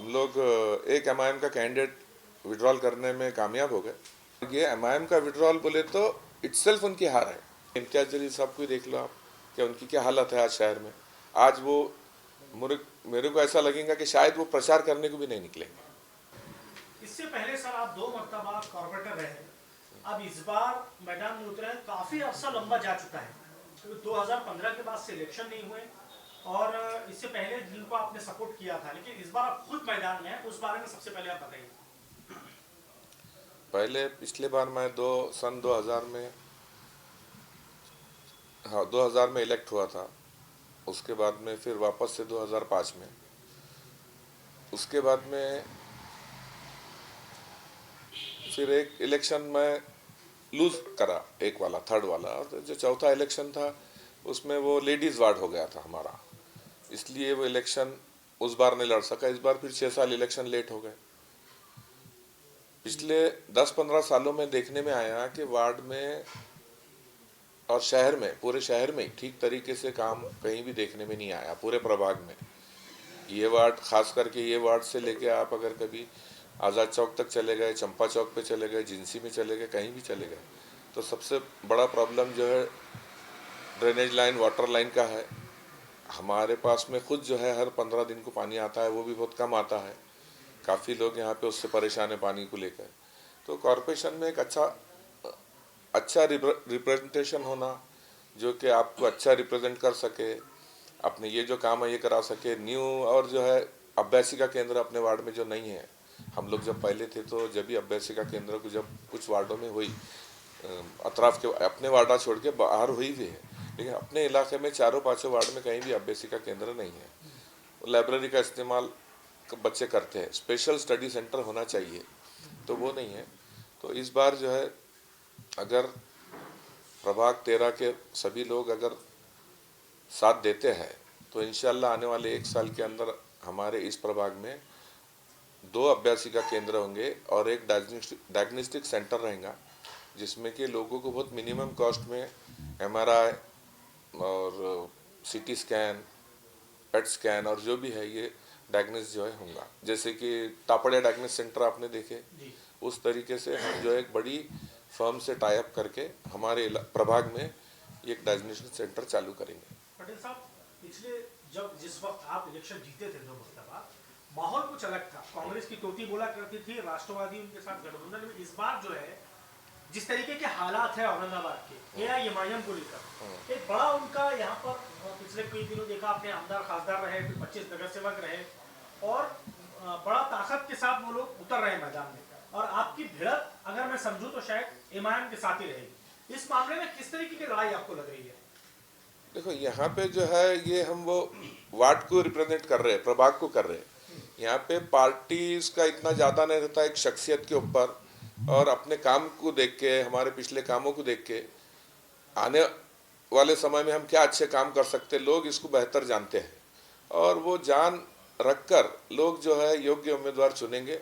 हम लोग एक एमआईएम का कैंडिडेट विड्रॉल करने में कामयाब हो गए। ये एमआईएम का विड्रॉल बोले तो इटसेल्फ उनकी हार है। इम्तियाज जलील साहब को ही देख लो आप, क्या उनकी क्या हालत है आज शहर में। आज वो मेरे को ऐसा लगेगा कि शायद वो प्रचार करने को भी नहीं निकलेंगे। इससे पहले सर आप 2 मरतबा कॉर्पोरेटर रहे, अब इस बार मैदान में उतरे हैं। काफी अरसा लंबा जा चुका है, 2015 के बाद से इलेक्शन नहीं हुए और इससे पहले जिनको आपने सपोर्ट किया था, लेकिन इस बार आप खुद मैदान में हैं, उस बारे में सबसे पहले आप बताइए। पहले पिछले बार मैं सन 2000 में, हाँ 2000 में इलेक्ट हुआ था। उसके बाद में फिर वापस से 2005 में, उसके बाद में फिर एक इलेक्शन में लूज करा, एक वाला थर्ड वाला, और जो चौथा इलेक्शन था उसमें वो लेडीज वार्ड हो गया था हमारा, इसलिए वो इलेक्शन उस बार नहीं लड़ सका। इस बार फिर 6 साल इलेक्शन लेट हो गए। पिछले 10-15 सालों में देखने में आया कि वार्ड में और शहर में, पूरे शहर में ठीक तरीके से काम कहीं भी देखने में नहीं आया। पूरे प्रभाग में ये वार्ड, खास करके ये वार्ड से लेके आप अगर कभी आज़ाद चौक तक चले गए, चंपा चौक पे चले गए, जिंसी में चले गए, कहीं भी चले गए, तो सबसे बड़ा प्रॉब्लम जो है ड्रेनेज लाइन, वाटर लाइन का है। हमारे पास में खुद जो है हर 15 दिन को पानी आता है, वो भी बहुत कम आता है। काफ़ी लोग यहाँ पे उससे परेशान है पानी को लेकर। तो कॉरपोरेशन में एक अच्छा रिप्रेजेंटेशन होना, जो कि आपको अच्छा रिप्रेजेंट कर सके, अपने ये जो काम है ये करा सके। न्यू और जो है अभ्यासिका केंद्र अपने वार्ड में जो नहीं है, हम लोग जब पहले थे तो जब भी अभ्यासिका केंद्र को जब कुछ वार्डों में हुई, अतराफ के अपने वार्डा छोड़ के बाहर हुई भी है, लेकिन अपने इलाके में चारों पांचों वार्ड में कहीं भी अभ्यासिका केंद्र नहीं है। लाइब्रेरी का इस्तेमाल बच्चे करते हैं, स्पेशल स्टडी सेंटर होना चाहिए, तो वो नहीं है। तो इस बार जो है अगर प्रभाग 13 के सभी लोग अगर साथ देते हैं तो इंशाल्लाह आने वाले 1 साल के अंदर हमारे इस प्रभाग में 2 अभ्यासिका केंद्र होंगे और एक डायग्नोस्टिक सेंटर रहेगा, जिसमें कि लोगों को बहुत मिनिमम कॉस्ट में एमआरआई और सीटी स्कैन, पेट स्कैन और जो भी है ये डायग्नोस जो है होगा। जैसे कि तापड़िया डायग्नोस सेंटर आपने देखे, उस तरीके से हम जो एक बड़ी फर्म से टाई अप करके हमारे प्रभाग में एक डायग्नोस्टिक सेंटर चालू करेंगे। पटेल साहब, पिछले जिस वक्त आप इलेक्शन जीते थे 2 मरतबा, माहौल कुछ अलग था। कांग्रेस की टोटी बोला करती थी, राष्ट्रवादी उनके साथ गठबंधन में। इस बार जो है जिस तरीके के हालात है औरंगाबाद के एआईएमआईएम को लेकर, एक बड़ा उनका यहाँ पर पिछले कई दिनों देखा आपने, आमदार खासदार रहे, फिर 25 नगर सेवक रहे और बड़ा ताकत के साथ वो लोग उतर रहे मैदान में, और आपकी भिड़त अगर मैं समझूं तो शायद एमआईएम के साथ ही रहेगी। इस मामले में किस तरीके की लड़ाई आपको लग रही है? देखो यहाँ पे जो है ये हम वो वार्ड को रिप्रेजेंट कर रहे हैं, प्रभाग को कर रहे हैं। यहाँ पे पार्टी का इतना ज़्यादा नहीं रहता, एक शख्सियत के ऊपर और अपने काम को देख के, हमारे पिछले कामों को देख के आने वाले समय में हम क्या अच्छे काम कर सकते, लोग इसको बेहतर जानते हैं और वो जान रखकर लोग जो है योग्य उम्मीदवार चुनेंगे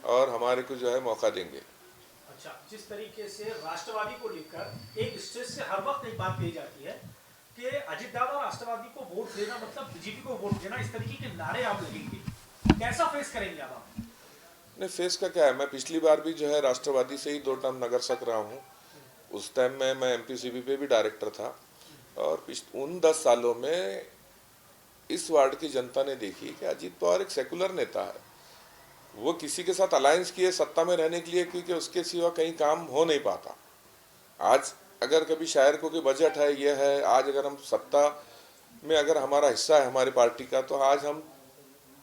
और हमारे को जो है मौका देंगे। अच्छा, जिस तरीके से राष्ट्रवादी को लेकर एक स्टेज से हर वक्त एक बात कही जाती है कि अजित दादा राष्ट्रवादी को वोट देना मतलब बीजेपी को वोट देना, इस तरीके के नारे आप लगेंगे, कैसा फेस करेंगे आप? नहीं, फेस का क्या है, मैं पिछली बार भी जो है राष्ट्रवादी से ही 2 टर्म नगर सक रहा हूँ। उस टाइम में मैं एमपीसीबी पे भी डायरेक्टर था और उन 10 सालों में इस वार्ड की जनता ने देखी कि अजीत पवार एक सेकुलर नेता है। वो किसी के साथ अलायंस किए सत्ता में रहने के लिए, क्योंकि उसके सिवा कहीं काम हो नहीं पाता। आज अगर कभी शहर को कोई बजट है, ये है, आज अगर हम सत्ता में अगर हमारा हिस्सा है हमारी पार्टी का, तो आज हम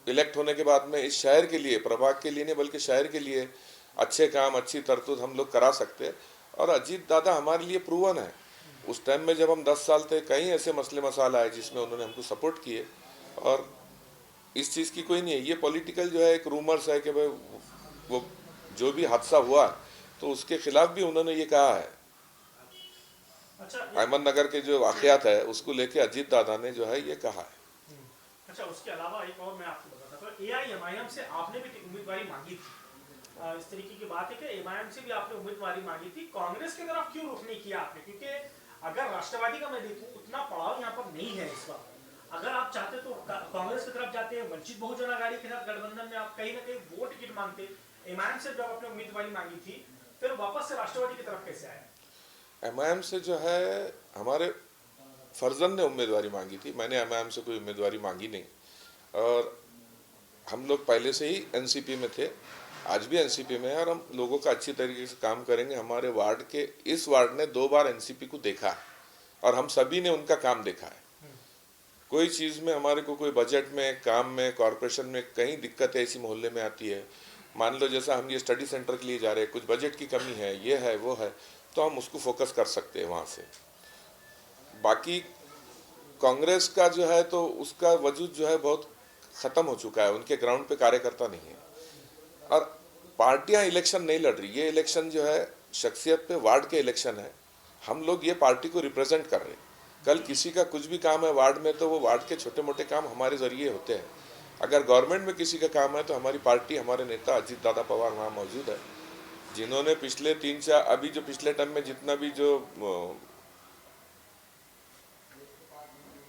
इलेक्ट होने के बाद में इस शहर के लिए, प्रभाग के लिए नहीं बल्कि शहर के लिए अच्छे काम, अच्छी तरतूद हम लोग करा सकते हैं। और अजीत दादा हमारे लिए प्रूवन है। उस टाइम में जब हम 10 साल थे, कई ऐसे मसले मसाला आए जिसमें उन्होंने हमको सपोर्ट किए और इस चीज़ की कोई नहीं है। ये पॉलिटिकल जो है एक रूमर्स है कि भाई वो जो भी हादसा हुआ तो उसके खिलाफ भी उन्होंने ये कहा है। अच्छा, अहमद नगर के जो वाकयात है उसको लेके अजीत दादा ने जो है ये कहा है। अच्छा, उसके अलावा एक और मैं आपको बताता हूँ, एआईएमआईएम से आपने भी उम्मीदवारी मांगी थी। इस तरीके की बात है कि एमआईएम से भी आपने उम्मीदवारी मांगी थी, कांग्रेस की तरफ क्यों रुख नहीं किया आपने? क्योंकि अगर राष्ट्रवादी का मैं देखूं, उतना पड़ाव यहाँ पर नहीं है इस बार। अगर आप चाहते तो कांग्रेस की तरफ जाते हैं, वंचित बहुजन आघाड़ी के साथ गठबंधन में आप कहीं ना कहीं वो टिकट मांगते, एमआईएम से जब आपने उम्मीदवारी मांगी थी, फिर वापस से राष्ट्रवादी की तरफ कैसे आए? एमआईएम से जो है हमारे फर्जन ने उम्मीदवारी मांगी थी, मैंने एमआईएम से कोई उम्मीदवारी मांगी नहीं। और हम लोग पहले से ही एनसीपी में थे, आज भी एनसीपी में है, और हम लोगों का अच्छी तरीके से काम करेंगे। हमारे वार्ड के इस वार्ड ने 2 बार एनसीपी को देखा है और हम सभी ने उनका काम देखा है। कोई चीज़ में हमारे को कोई बजट में, काम में, कॉरपोरेशन में कहीं दिक्कत ऐसी मोहल्ले में आती है, मान लो जैसा हम ये स्टडी सेंटर के लिए जा रहे हैं, कुछ बजट की कमी है, ये है वो है, तो हम उसको फोकस कर सकते हैं वहाँ से। बाकी कांग्रेस का जो है तो उसका वजूद जो है बहुत ख़त्म हो चुका है, उनके ग्राउंड पे कार्यकर्ता नहीं है। और पार्टियां इलेक्शन नहीं लड़ रही, ये इलेक्शन जो है शख्सियत पे वार्ड के इलेक्शन है। हम लोग ये पार्टी को रिप्रेजेंट कर रहे हैं। कल किसी का कुछ भी काम है वार्ड में तो वो वार्ड के छोटे मोटे काम हमारे जरिए होते हैं। अगर गवर्नमेंट में किसी का काम है तो हमारी पार्टी, हमारे नेता अजीत दादा पवार वहाँ मौजूद है, जिन्होंने पिछले 3-4 अभी जो पिछले टर्म में जितना भी जो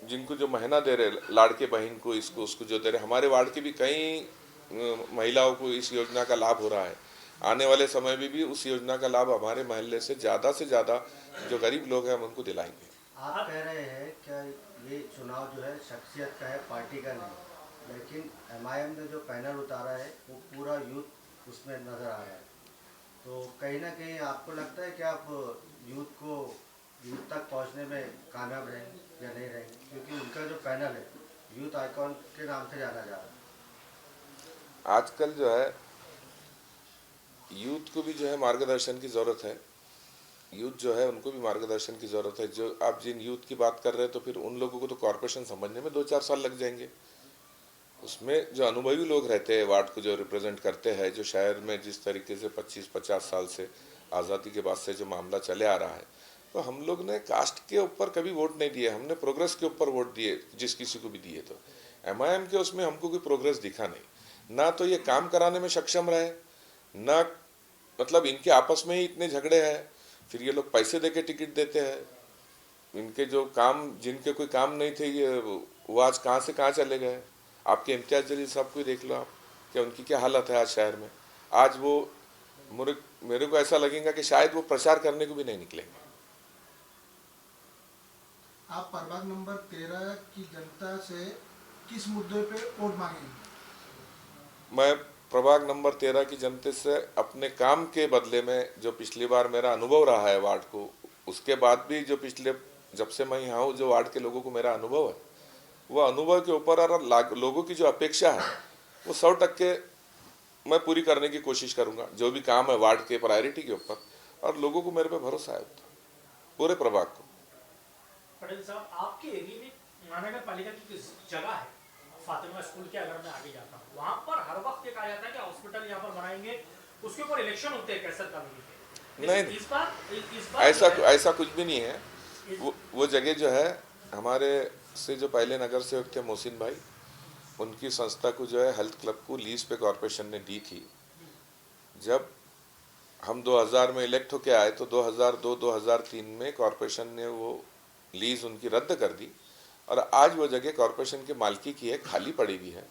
जिनको जो महीना दे रहे लाड़के बहन को, इसको उसको जो दे रहे, हमारे वार्ड के भी कई महिलाओं को इस योजना का लाभ हो रहा है। आने वाले समय में भी उस योजना का लाभ हमारे महल्ले से ज़्यादा जो गरीब लोग हैं हम उनको दिलाएंगे। आप कह रहे हैं क्या ये चुनाव जो है शख्सियत का है, पार्टी का नहीं, लेकिन एमआईएम ने जो पैनल उतारा है वो पूरा यूथ उसमें नज़र आ रहा है, तो कहीं ना कहीं आपको लगता है कि आप यूथ तक पहुंचने में कामयाब रहेंगे या नहीं रहेंगे, क्योंकि उनका जो पैनल है यूथ आइकॉन के नाम से जाना जा रहा है। आजकल जो है यूथ को भी जो है मार्गदर्शन की ज़रूरत है। यूथ जो है उनको भी मार्गदर्शन की ज़रूरत है। जो आप जिन यूथ की बात कर रहे हैं तो फिर उन लोगों को तो कॉरपोरेशन समझने में 2-4 साल लग जाएंगे। उसमें जो अनुभवी लोग रहते हैं, वार्ड को जो रिप्रेजेंट करते हैं, जो शहर में जिस तरीके से 25-50 साल से आज़ादी के बाद से जो मामला चले आ रहा है, तो हम लोग ने कास्ट के ऊपर कभी वोट नहीं दिए, हमने प्रोग्रेस के ऊपर वोट दिए, जिस किसी को भी दिए। तो एमआईएम के उसमें हमको कोई प्रोग्रेस दिखा नहीं, ना तो ये काम कराने में सक्षम रहे, ना मतलब इनके आपस में ही इतने झगड़े हैं, फिर ये लोग पैसे दे के टिकट देते हैं। इनके जो काम, जिनके कोई काम नहीं थे, ये वो आज कहाँ से कहाँ चले गए। आपके इम्तियाज जलील साहब को देख लो आप, क्या उनकी क्या हालत है आज शहर में। आज वो मेरे को ऐसा लगेगा कि शायद वो प्रचार करने को भी नहीं निकलेंगे। आप प्रभाग नंबर 13 की जनता से किस मुद्दे पे वोट मांगेंगे? मैं प्रभाग नंबर 13 की जनता से अपने काम के बदले में, जो पिछली बार मेरा अनुभव रहा है वार्ड को, उसके बाद भी जो पिछले जब से मैं यहाँ हूँ, जो वार्ड के लोगों को मेरा अनुभव है, वो अनुभव के ऊपर और लोगों की जो अपेक्षा है वो 100% मैं पूरी करने की कोशिश करूँगा। जो भी काम है वार्ड के प्रायोरिटी के ऊपर, और लोगों को मेरे पे भरोसा है पूरे प्रभाग को। पटेल साहब, आपके एरिया में महानगर पालिका की जगह है फातिमा स्कूल के, अगर मैं आगे जाता हूँ वहाँ पर हर वक्त ये कहा जाता है कि हॉस्पिटल यहाँ पर बनाएंगे, उसके ऊपर इलेक्शन होते हैं कैसर कॉलोनी के। नहीं, इस बार ऐसा कुछ भी नहीं है। वो जगह जो है हमारे से जो पहले नगर सेवक थे मोहसिन भाई, उनकी संस्था को जो है हेल्थ क्लब को लीज पे कॉरपोरेशन ने दी थी। जब हम 2000 में इलेक्ट होके आए तो 2002-2003 में कॉरपोरेशन ने वो लीज उनकी रद्द कर दी, और आज वो जगह कॉरपोरेशन के मालिकी की है, खाली पड़ी हुई है।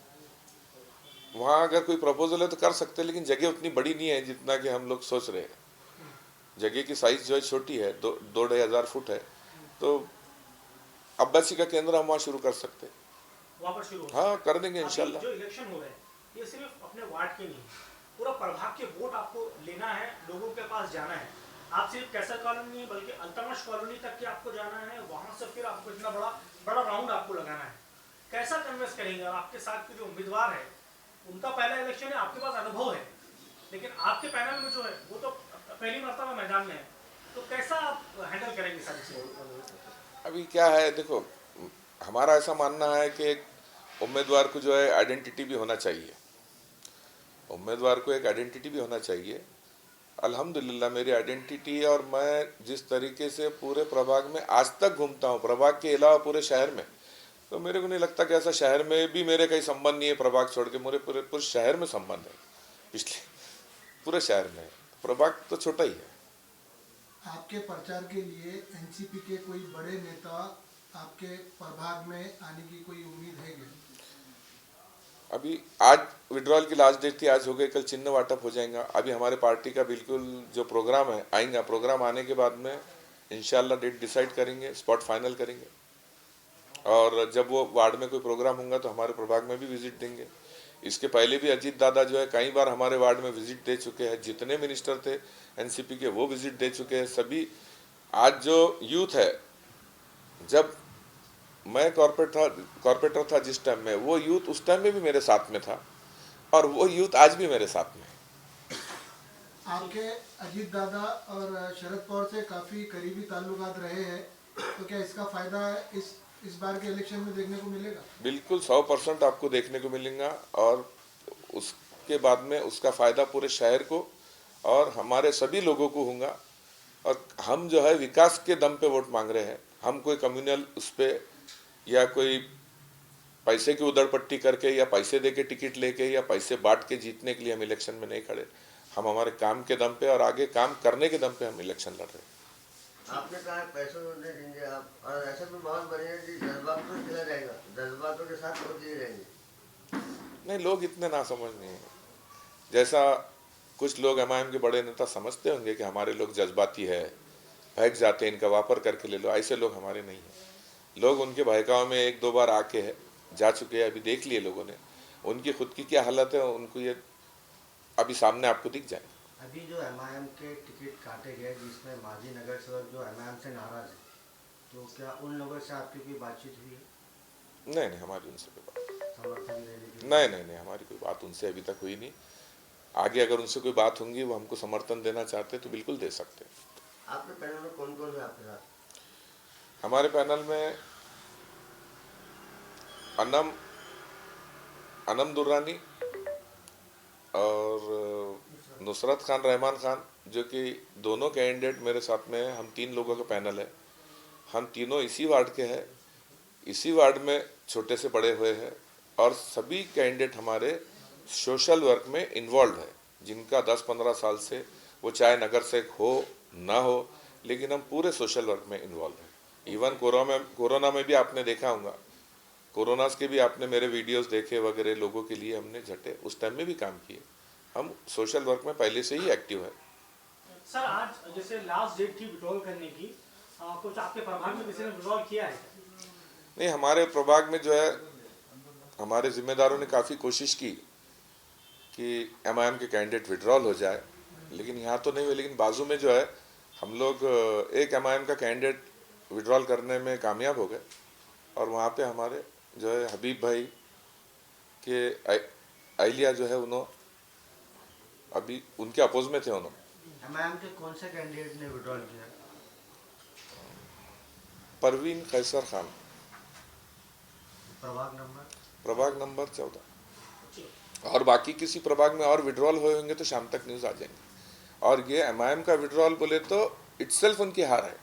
वहाँ अगर कोई प्रपोजल है तो कर सकते हैं, लेकिन जगह उतनी बड़ी नहीं है जितना कि हम लोग सोच रहे हैं। जगह की साइज जो है छोटी है, 2-2,500 फुट है, तो अब्बासी का केंद्र हम वहाँ शुरू कर सकते हैं। वहाँ पर शुरू हाँ, कर देंगे इंशाल्लाह। जो इलेक्शन हो रहे हैं ये सिर्फ अपने वार्ड के नहीं, पूरा प्रभाग के वोट आपको लेना है, लोगों के पास जाना है। आप सिर्फ कैसर कॉलोनी नहीं बल्कि अल्तमश कॉलोनी तक के आपको जाना है, वहां से फिर आपको इतना बड़ा राउंड आपको लगाना है। कैसा कन्वेंस करेंगे? आपके साथ के जो उम्मीदवार है उनका पहला इलेक्शन है, आपके पास अनुभव है, लेकिन आपके पैनल में जो है वो तो पहली मर्तबा मैदान में है, तो कैसा आप हैंडल करेंगे सारी चीजें? अभी क्या है, देखो, हमारा ऐसा मानना है कि एक उम्मीदवार को जो है आइडेंटिटी भी होना चाहिए। उम्मीदवार को एक आइडेंटिटी भी होना चाहिए। अल्हम्दुलिल्लाह मेरी आइडेंटिटी, और मैं जिस तरीके से पूरे प्रभाग में आज तक घूमता हूँ, प्रभाग के अलावा पूरे शहर में, तो मेरे को नहीं लगता कि ऐसा शहर में भी मेरे कहीं संबंध नहीं है प्रभाग छोड़ के। मेरे पूरे शहर में संबंध है, पिछले पूरे शहर में। प्रभाग तो छोटा ही है। आपके प्रचार के लिए एनसीपी के कोई बड़े नेता आपके प्रभाग में आने की कोई उम्मीद है क्या? अभी आज विड्रॉल की लास्ट डेट थी, आज हो गई, कल चिन्ह वाटप हो जाएगा। अभी हमारे पार्टी का बिल्कुल जो प्रोग्राम है आएगा, प्रोग्राम आने के बाद में इंशाल्लाह डेट डिसाइड करेंगे, स्पॉट फाइनल करेंगे। और जब वो वार्ड में कोई प्रोग्राम होगा तो हमारे प्रभाग में भी विजिट देंगे। इसके पहले भी अजीत दादा जो है कई बार हमारे वार्ड में विजिट दे चुके हैं, जितने मिनिस्टर थे एनसीपी के वो विजिट दे चुके हैं सभी। आज जो यूथ है, जब मैं कॉर्पोरेटर था जिस टाइम में, वो यूथ उस टाइम में भी मेरे साथ में था और वो यूथ आज भी मेरे साथ में है। आपके अजीत दादा और शरद पवार से काफ़ी करीबी ताल्लुकात रहे हैं, तो क्या इसका फ़ायदा इस बार के इलेक्शन में देखने को मिलेगा? बिल्कुल 100% आपको देखने को मिलेगा और उसके बाद में उसका फ़ायदा पूरे शहर को और हमारे सभी लोगों को होगा। और हम जो है विकास के दम पे वोट मांग रहे हैं, हम कोई कम्युनल उस पर या कोई पैसे की उधड़पट्टी करके या पैसे दे के टिकट लेके या पैसे बांट के जीतने के लिए हम इलेक्शन में नहीं खड़े। हम हमारे काम के दम पे और आगे काम करने के दम पे हम इलेक्शन लड़ रहे हैं। आपने कहा पैसों नहीं देंगे आप, और ऐसा तो माहौल बनेगा कि जज्बातों से चला जाएगा, जज्बातों के साथ वोट दिए जाएंगे। नहीं, लोग इतने ना समझ नहीं है। जैसा कुछ लोग एमआईएम के बड़े नेता समझते होंगे कि हमारे लोग जज्बाती है, बहक जाते हैं, इनका वापर करके ले लो, ऐसे लोग हमारे नहीं हैं। लोग उनके बहकाव में 1-2 बार आके जा चुके हैं, अभी देख लिए लोगों ने उनकी खुद की क्या हालत है, उनको ये अभी सामने आपको दिख जाए। अभी जो एमआईएम के टिकट काटे गए जिसमें माजी नगर सेवक जो एमआईएम से नाराज है, तो क्या उन लोगों से आपकी कोई बातचीत हुई है? नहीं, हमारी उनसे कोई बात समर्थन देने की? नहीं, हमारी कोई बात उनसे अभी तक हुई नहीं। आगे अगर उनसे कोई बात होंगी, वो हमको समर्थन देना चाहते तो बिल्कुल दे सकते। आपके पैनल में कौन कौन है आपके साथ? हमारे पैनल में अनम दुर्रानी और नुसरत खान, रहमान खान, जो कि दोनों कैंडिडेट मेरे साथ में हैं। हम 3 लोगों का पैनल है। हम तीनों इसी वार्ड के हैं, इसी वार्ड में छोटे से बड़े हुए हैं और सभी कैंडिडेट हमारे सोशल वर्क में इन्वॉल्व है, जिनका 10-15 साल से वो चाहे नगर से हो ना हो, लेकिन हम पूरे सोशल वर्क में इन्वॉल्व हैं। इवन कोरोना में भी आपने देखा होगा, कोरोना के भी आपने मेरे वीडियोस देखे वगैरह, लोगों के लिए हमने झटे उस टाइम में भी काम किए। हम सोशल वर्क में पहले से ही एक्टिव है। सर, आज जैसे लास्ट डेट थी विड्रॉल करने की, कुछ आपके प्रभाग में किसी ने विड्रॉल किया है? नहीं, हमारे प्रभाग में जो है हमारे जिम्मेदारों ने काफ़ी कोशिश की कि एमआईएम के कैंडिडेट विड्रॉल हो जाए, लेकिन यहाँ तो नहीं हुए। लेकिन बाजू में जो है हम लोग एक एमआईएम का कैंडिडेट विड्रॉल करने में कामयाब हो गए और वहाँ पे हमारे जो है हबीब भाई के अहलिया जो है, उन्होंने अभी उनके अपोज में थे। उन्होंने एमआईएम के कौन से कैंडिडेट ने विड्रॉल किया? परवीन कैसर खान, प्रभाग नंबर 14। और बाकी किसी प्रभाग में और विड्रॉल हुए होंगे तो शाम तक न्यूज़ आ जाएंगे। और ये एमआईएम का विड्रॉल बोले तो इटसेल्फ उनकी हार है।